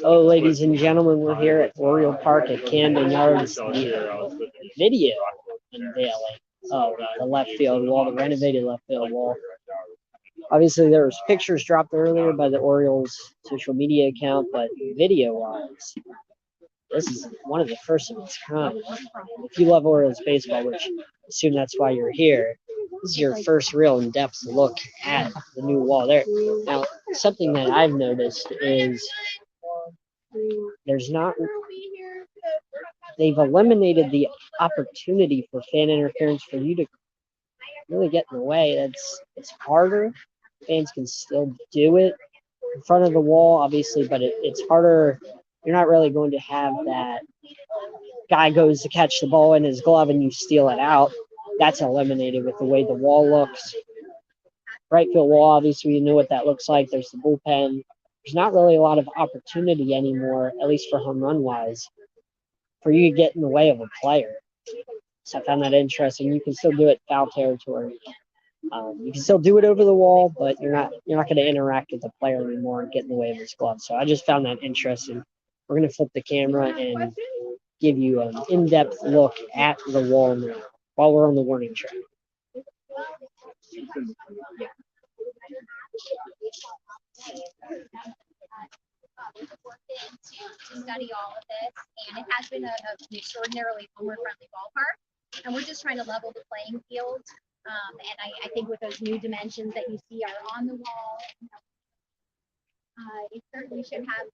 Oh, ladies and gentlemen, we're here at Oriole Park at Camden Yards. The video unveiling of the left field wall, the renovated left field wall. Obviously, there was pictures dropped earlier by the Orioles social media account, but video-wise, this is one of the first of its kind. If you love Orioles baseball, which I assume that's why you're here, this is your first real in-depth look at the new wall there. Now, something that I've noticed is they've eliminated the opportunity for fan interference for you to really get in the way. It's harder. Fans can still do it in front of the wall, obviously, but it's harder. You're not really going to have that guy goes to catch the ball in his glove and you steal it out. That's eliminated with the way the wall looks. Right field wall, obviously, you know what that looks like. There's the bullpen. There's not really a lot of opportunity anymore, at least for home run wise, for you to get in the way of a player. So I found that interesting. You can still do it foul territory. You can still do it over the wall, but you're not going to interact with the player anymore and get in the way of his glove. So I just found that interesting. We're going to flip the camera and give you an in-depth look at the wall now while we're on the warning track. To study all of this, and it has been an extraordinarily homer-friendly ballpark, and we're just trying to level the playing field. And I think with those new dimensions that you see are on the wall, it certainly should have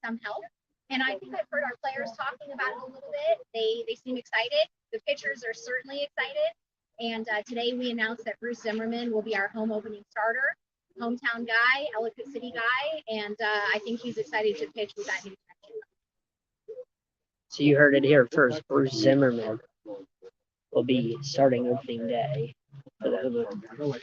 some help. And I think I've heard our players talking about it a little bit. They seem excited. The pitchers are certainly excited. And today we announced that Bruce Zimmerman will be our home opening starter, hometown guy, Ellicott City guy, and I think he's excited to pitch with that new dimension. So you heard it here first. Bruce Zimmerman will be starting opening day for the home opener.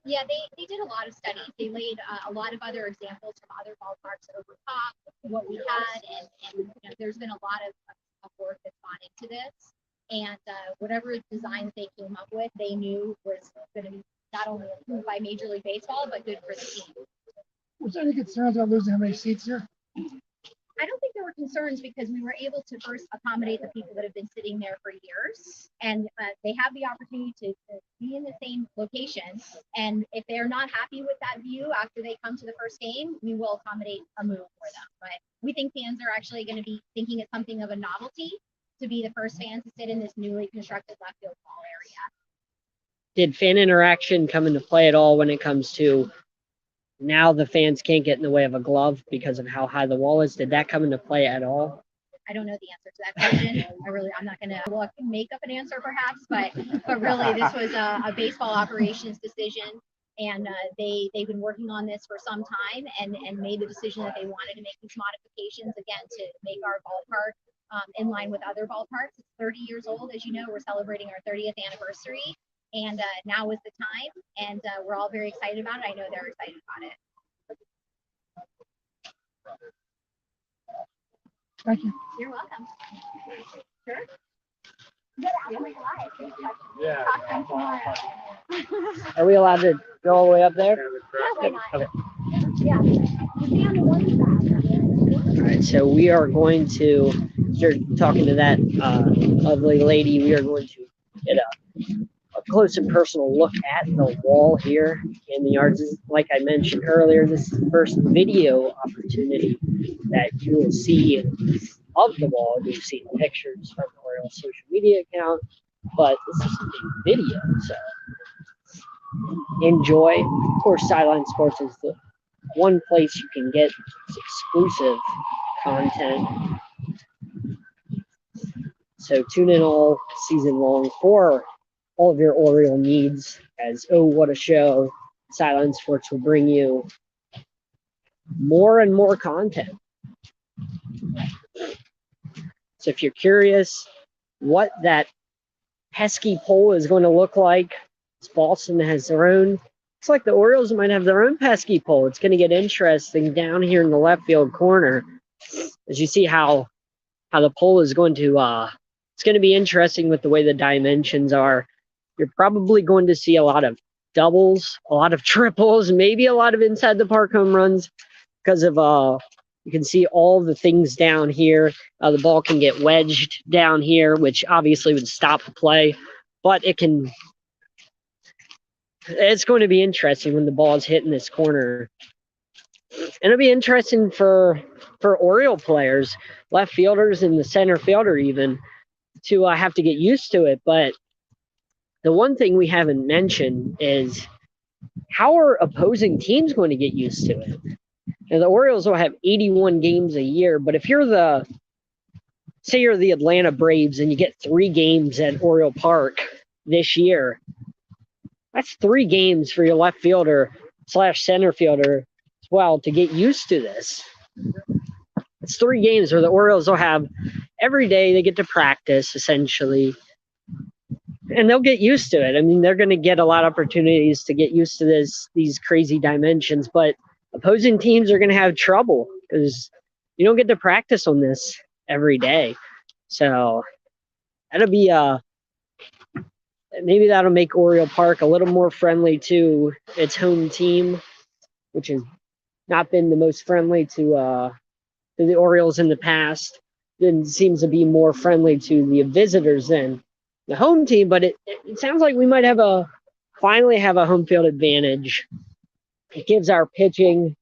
Yeah, they did a lot of studies. They laid a lot of other examples from other ballparks over top, what we had, and you know, there's been a lot of work that's gone into this. And whatever design they came up with, they knew was going to be not only approved by Major League Baseball, but good for the team. Was there any concerns about losing how many seats here? I don't think there were concerns because we were able to first accommodate the people that have been sitting there for years, and they have the opportunity to be in the same location. And if they're not happy with that view after they come to the first game, we will accommodate a move for them. But we think fans are actually going to be thinking it's something of a novelty to be the first fans to sit in this newly constructed left field wall area. Did fan interaction come into play at all when it comes to now the fans can't get in the way of a glove because of how high the wall is? Did that come into play at all? I don't know the answer to that question. I'm not going to make up an answer perhaps, but really this was a baseball operations decision, and they've been working on this for some time and made the decision that they wanted to make these modifications again to make our ballpark in line with other ballparks. It's 30 years old, as you know. We're celebrating our 30th anniversary. And now is the time, and we're all very excited about it. I know they're excited about it. Thank you. You're welcome. Sure. Yeah. Are we allowed to go all the way up there? Why not? Okay. Yeah. All right, so we are going to start talking to that lovely lady. We are going to get a close and personal look at the wall here in the yards. Like I mentioned earlier, this is the first video opportunity that you will see of the wall. You've seen pictures from the Orioles social media account, but this is a video, so enjoy. Of course, Sideline Sports is the one place you can get exclusive content. So tune in all season long for all of your Oriole needs, as oh, what a show. Sideline Sports will bring you more and more content. So if you're curious what that pesky pole is going to look like, Boston has their own It's like the Orioles might have their own pesky pole. It's going to get interesting down here in the left field corner as you see how the pole is going to. It's going to be interesting with the way the dimensions are. You're probably going to see a lot of doubles, a lot of triples, maybe a lot of inside the park home runs because of you can see all the things down here. The ball can get wedged down here, which obviously would stop the play, but it can. It's going to be interesting when the ball is hitting this corner. And it'll be interesting for Oriole players, left fielders and the center fielder even, to have to get used to it. But the one thing we haven't mentioned is how are opposing teams going to get used to it? Now, the Orioles will have 81 games a year, but if you're say you're the Atlanta Braves and you get 3 games at Oriole Park this year, that's 3 games for your left fielder / center fielder as well to get used to this. It's 3 games where the Orioles will have every day they get to practice essentially, and they'll get used to it. I mean, they're going to get a lot of opportunities to get used to these crazy dimensions, but opposing teams are going to have trouble because you don't get to practice on this every day. So that'll be maybe that'll make Oriole Park a little more friendly to its home team, which has not been the most friendly to the Orioles in the past. It seems to be more friendly to the visitors than the home team, but it sounds like we might finally have a home field advantage. It gives our pitching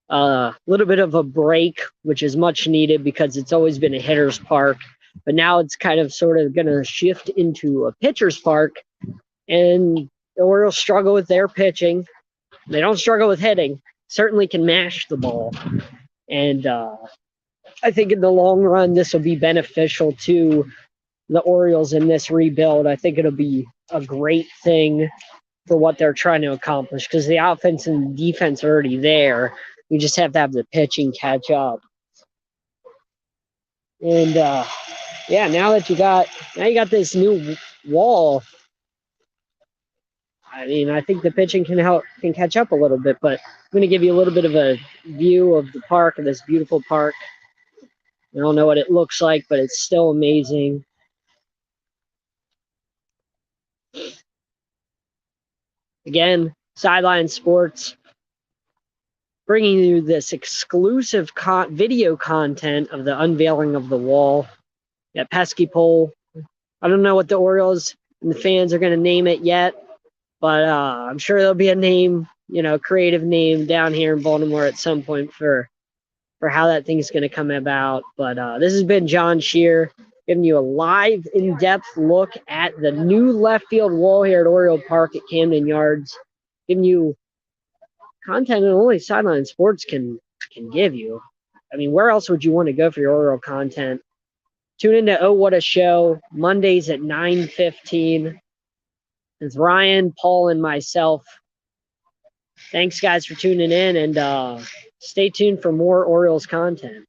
a little bit of a break, which is much needed because it's always been a hitter's park. But now it's kind of sort of going to shift into a pitcher's park, and the Orioles struggle with their pitching. They don't struggle with hitting, certainly can mash the ball. And I think in the long run, this will be beneficial to the Orioles in this rebuild. I think it'll be a great thing for what they're trying to accomplish because the offense and defense are already there. You just have to have the pitching catch up. And yeah, now you got this new wall. I mean, I think the pitching can catch up a little bit, but I'm going to give you a little bit of a view of the park, of this beautiful park. I don't know what it looks like, but it's still amazing. Again, Sideline Sports bringing you this exclusive video content of the unveiling of the wall. That pesky pole. I don't know what the Orioles and the fans are going to name it yet, but I'm sure there'll be a name, creative name down here in Baltimore at some point for how that thing's going to come about. But this has been John Shearer giving you a live, in-depth look at the new left field wall here at Oriole Park at Camden Yards, giving you content that only Sideline Sports can give you. I mean, where else would you want to go for your Oriole content? Tune into Oh What a Show, Mondays at 9:15. It's Ryan, Paul, and myself. Thanks, guys, for tuning in, and stay tuned for more Orioles content.